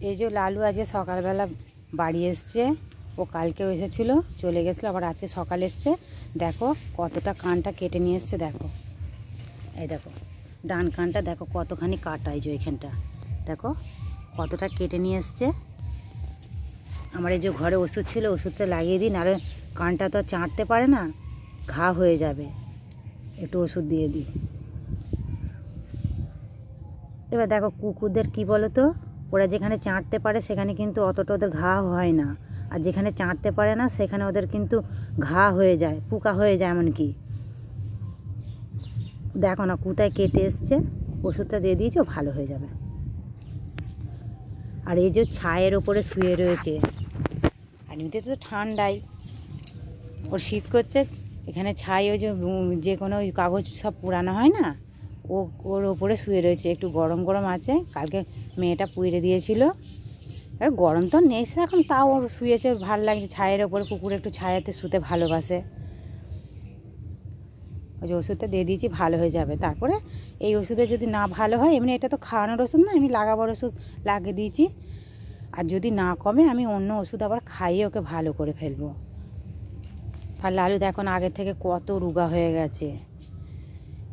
এই যে লালু আজকে সকালবেলা বাড়ি এসছে, ও কালকেও এসেছিলো, চলে গেছিলো, আবার আজকে সকালে এসছে। দেখো কতটা কানটা কেটে নিয়ে এসছে। দেখো এই দেখো ডান কানটা দেখো কতখানি কাটা, এই যে ওইখানটা দেখো কতটা কেটে নিয়ে এসছে। আমার এই যে ঘরে ওষুধ ছিল, ওষুধটা লাগিয়ে দিই, নাহলে কানটা তো চাঁটতে পারে না, ঘা হয়ে যাবে। একটু ওষুধ দিয়ে দিই। এবার দেখো কুকুরদের কি বলো তো, ওরা যেখানে চাঁটতে পারে সেখানে কিন্তু অতটা ওদের ঘা হয় না, আর যেখানে চাঁটতে পারে না সেখানে ওদের কিন্তু ঘা হয়ে যায়, পোকা হয়ে যায়। এমনকি দেখো না কোথায় কেটে এসছে, ওষুধটা দিয়ে দিয়েছো, ভালো হয়ে যাবে। আর এই যে ছায়ের ওপরে শুয়ে রয়েছে, আর এমনিতে তো ঠান্ডাই, ওর শীত করছে, এখানে ছাই, ওই যে কোনো কাগজ সব পুরানো হয় না, ওর ওপরে শুয়ে রয়েছে। একটু গরম গরম আছে, কালকে মেয়েটা পুড়ে দিয়েছিল। আর গরম তো নেই সে এখন, তাও ওর শুয়েছে, ওর ভালো লাগছে ছায়ের ওপরে। কুকুর একটু ছায়াতে শুতে ভালোবাসে। ওই যে ওষুধটা দিয়ে দিয়েছি, ভালো হয়ে যাবে। তারপরে এই ওষুধে যদি না ভালো হয়, এমনি এটা তো খাওয়ানোর ওষুধ না, এমনি লাগাবার ওষুধ লাগিয়ে দিয়েছি। আর যদি না কমে আমি অন্য ওষুধ আবার খাইয়ে ওকে ভালো করে ফেলবো। আর লালু দেখো না আগের থেকে কত রোগা হয়ে গেছে।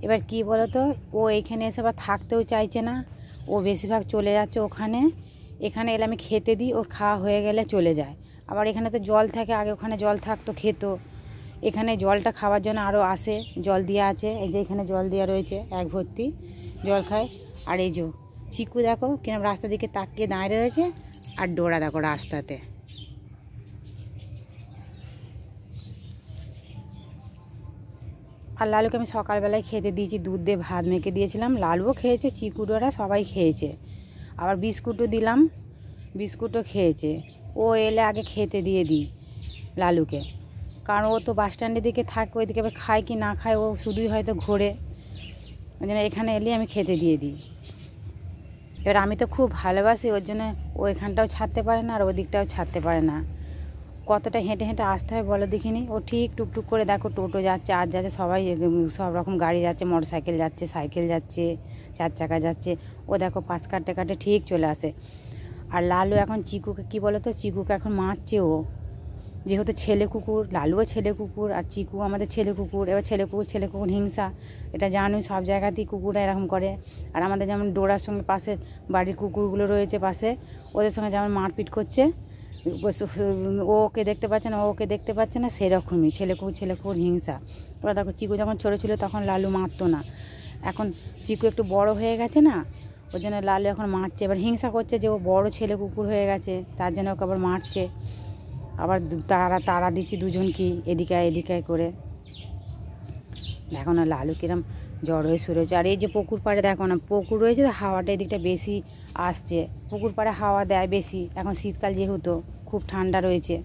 এবার কি বলো তো, ও এইখানে এসে আবার থাকতেও চাইছে না, ও বেশিরভাগ চলে যাচ্ছে ওখানে। এখানে এলে আমি খেতে দিই, ওর খাওয়া হয়ে গেলে চলে যায়। আবার এখানে তো জল থাকে, আগে ওখানে জল থাকতো, খেত। এখানে জলটা খাওয়ার জন্য আরও আসে, জল দেওয়া আছে, এই যে এখানে জল দেওয়া রয়েছে, এক ভর্তি জল খায়। আর এই যে চিকু দেখো কিরম রাস্তার দিকে তাকিয়ে দাঁড়িয়ে রয়েছে, আর ডোরা দেখো রাস্তাতে। আর লালুকে আমি সকালবেলায় খেতে দিয়েছি, দুধ দিয়ে ভাত মেখে দিয়েছিলাম, লালুও খেয়েছে, চিকু ডোরা সবাই খেয়েছে। আবার বিস্কুটও দিলাম, বিস্কুটও খেয়েছে। ও এলে আগে খেতে দিয়ে দিই লালুকে, কারণ ও তো বাস স্ট্যান্ডের দিকে থাকে, ওইদিকে এবার খায় কি না খায়, ও শুধুই হয়তো ঘোরে। ওই জন্য এখানে এলে আমি খেতে দিয়ে দিই। এবার আমি তো খুব ভালোবাসি, ওর জন্য ও এখানটাও ছাড়তে পারে না, আর ওদিকটাও ছাড়তে পারে না। কতটা হেঁটে হেঁটে আসতে হয় বলো দেখিনি। ও ঠিক টুকটুক করে দেখো টোটো যাচ্ছে, আর যাচ্ছে, সবাই সব রকম গাড়ি যাচ্ছে, মোটর সাইকেল যাচ্ছে, সাইকেল যাচ্ছে, চার চাকা যাচ্ছে। ও দেখো পাশ কাটতে কাটতে ঠিক চলে আসে। আর লালু এখন চিকুকে কি বলো তো, চিকুকে এখন মারছে ও, যেহেতু ছেলে কুকুর, লালুও ছেলে কুকুর, আর চিকু আমাদের ছেলে কুকুর। এবার ছেলে কুকুর হিংসা, এটা জানোই, সব জায়গাতেই কুকুররা এরকম করে। আর আমাদের যেমন ডোরার সঙ্গে পাশে বাড়ির কুকুরগুলো রয়েছে পাশে, ওদের সঙ্গে যেমন মারপিট করছে, ও ওকে দেখতে পাচ্ছে না, ও ওকে দেখতে পাচ্ছে না, সেরকমই ছেলে কুকুর হিংসা। এবার দেখো চিকু যখন ছোটো ছিল তখন লালু মারতো না, এখন চিকু একটু বড় হয়ে গেছে না, ওই জন্য লালু এখন মারছে। এবার হিংসা করছে যে ও বড় ছেলে কুকুর হয়ে গেছে, তার জন্য ওকে আবার মারছে। আবার তারা দিচ্ছি দুজন কি এদিকে করে। দেখো না লালু কিরম জ্বর হয়ে শুরু হয়েছে। আর এই যে পুকুর পাড়ে দেখো না, পুকুর রয়েছে, হাওয়াটা এদিকটা বেশি আসছে, পুকুর পাড়ে হাওয়া দেয় বেশি, এখন শীতকাল যেহেতু খুব ঠান্ডা রয়েছে।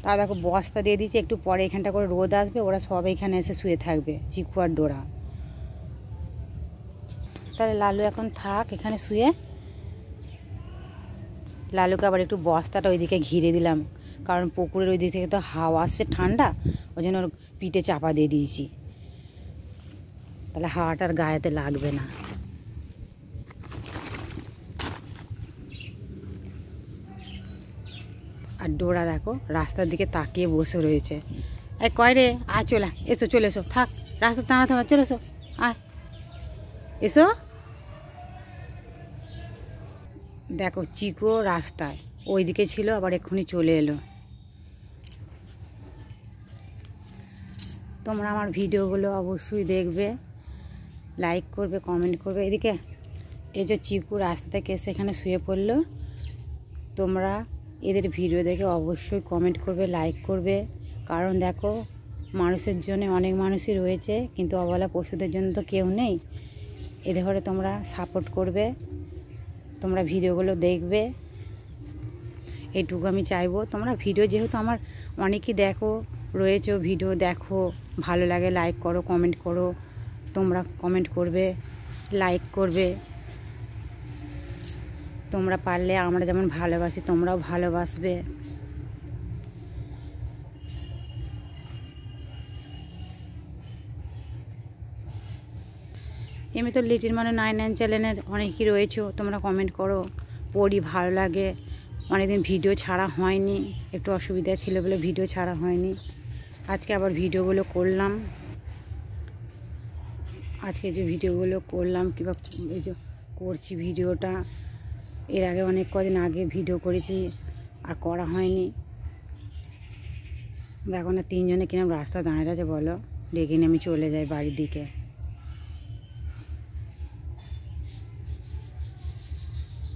তা দেখো বস্তা দিয়ে দিচ্ছে, একটু পরে এখানটা করে রোদ আসবে, ওরা সব এখানে এসে শুয়ে থাকবে, চিকু আর ডোরা। তাহলে লালু এখন থাক এখানে শুয়ে। লালুকে আবার একটু বস্তাটা ওইদিকে ঘিরে দিলাম, কারণ পুকুরের ওই দিক থেকে তো হাওয়া আসছে ঠান্ডা, ওই জন্য ওর পিঠে চাপা দিয়ে দিয়েছি, তাহলে হাওয়াটার গায়েতে লাগবে না। আর ডোরা দেখো রাস্তার দিকে তাকিয়ে বসে রয়েছে। এই কয় রে, আয় চলে চলে এসো, থাক রাস্তা থামা চলে এসো, আয় এসো। দেখো চিকু রাস্তায় ওইদিকে ছিল, আবার এক্ষুনি চলে এলো। তোমরা আমার ভিডিওগুলো অবশ্যই দেখবে, লাইক করবে, কমেন্ট করবে। এদিকে এই যে চিকু রাস্তা থেকে এসে এখানে শুয়ে পড়লো, তোমরা এদের ভিডিও দেখে অবশ্যই কমেন্ট করবে, লাইক করবে। কারণ দেখো মানুষের জন্য অনেক মানুষই রয়েছে, কিন্তু অবলা পশুদের জন্য তো কেউ নেই। এদের ঘরে তোমরা সাপোর্ট করবে, তোমরা ভিডিওগুলো দেখবে, এইটুকু আমি চাইবো। তোমরা ভিডিও যেহেতু আমার অনেকেই দেখো রয়েছে, ভিডিও দেখো, ভালো লাগে লাইক করো, কমেন্ট করো, তোমরা কমেন্ট করবে, লাইক করবে। তোমরা পারলে আমরা যেমন ভালোবাসি তোমরাও ভালোবাসবে। এমনি তো লিটিল মানে 9 চ্যানেলের অনেকেই রয়েছে, তোমরা কমেন্ট করো, পড়ি, ভালো লাগে। অনেকদিন ভিডিও ছাড়া হয়নি, একটু অসুবিধা ছিল বলে ভিডিও ছাড়া হয়নি। আজকে আবার ভিডিওগুলো করলাম। আজকে যে ভিডিওগুলো করলাম কিংবা এই যে করছি ভিডিওটা, এর আগে অনেক কদিন আগে ভিডিও করেছি আর করা হয়নি। দেখো না 3 জনে কিরম রাস্তা দাঁড়িয়ে আছে বলো, ডেকে নিয়ে আমি চলে যাই বাড়ির দিকে।